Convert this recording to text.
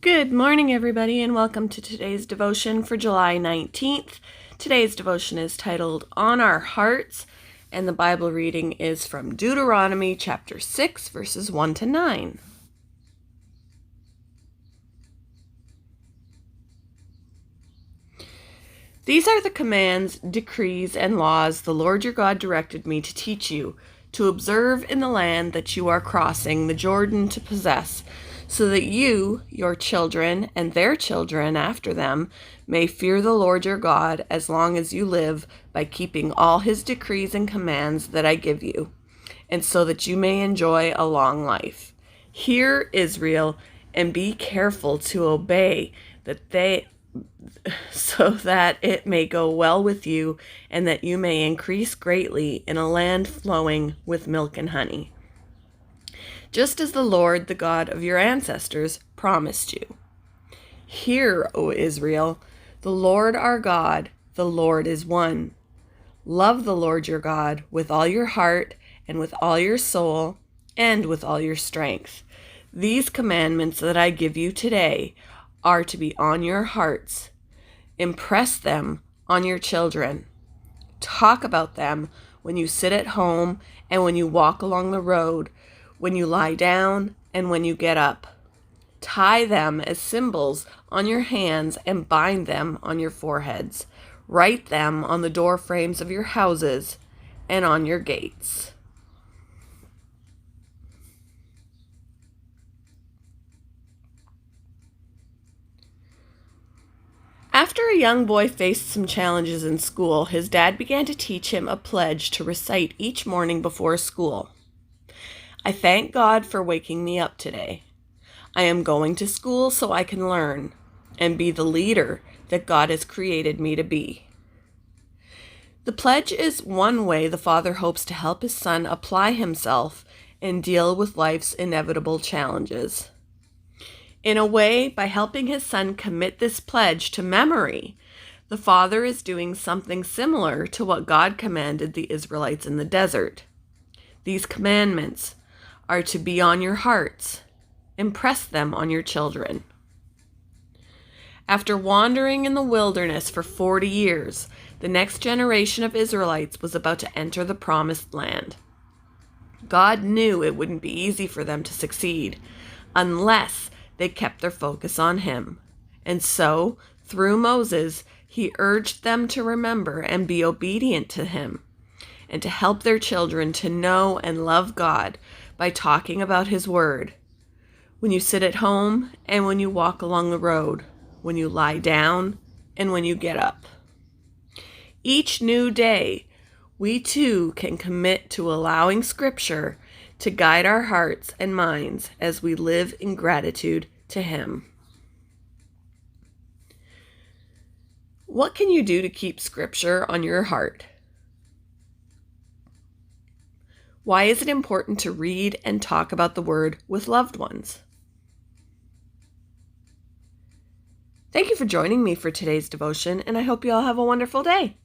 Good morning, everybody, and welcome to today's devotion for July 19th. Today's devotion is titled On Our Hearts, and the Bible reading is from Deuteronomy chapter 6, verses 1 to 9. These are the commands, decrees, and laws the Lord your God directed me to teach you, to observe in the land that you are crossing the Jordan to possess, so that you, your children, and their children after them may fear the Lord your God as long as you live by keeping all his decrees and commands that I give you, and so that you may enjoy a long life. Hear, Israel, and be careful to obey so that it may go well with you and that you may increase greatly in a land flowing with milk and honey, just as the Lord, the God of your ancestors, promised you. Hear, O Israel, the Lord our God, the Lord is one. Love the Lord your God with all your heart and with all your soul and with all your strength. These commandments that I give you today are to be on your hearts. Impress them on your children. Talk about them when you sit at home and when you walk along the road, when you lie down and when you get up. Tie them as symbols on your hands and bind them on your foreheads. Write them on the door frames of your houses and on your gates. After a young boy faced some challenges in school, his dad began to teach him a pledge to recite each morning before school. I thank God for waking me up today. I am going to school so I can learn and be the leader that God has created me to be. The pledge is one way the father hopes to help his son apply himself and deal with life's inevitable challenges. In a way, by helping his son commit this pledge to memory, the father is doing something similar to what God commanded the Israelites in the desert. These commandments are to be on your hearts. Impress them on your children. After wandering in the wilderness for 40 years, the next generation of Israelites was about to enter the promised land. God knew it wouldn't be easy for them to succeed unless they kept their focus on him. And so, through Moses, he urged them to remember and be obedient to him, and to help their children to know and love God by talking about his word. When you sit at home and when you walk along the road, when you lie down and when you get up. Each new day, we too can commit to allowing Scripture to guide our hearts and minds as we live in gratitude to him. What can you do to keep Scripture on your heart? Why is it important to read and talk about the Word with loved ones? Thank you for joining me for today's devotion, and I hope you all have a wonderful day.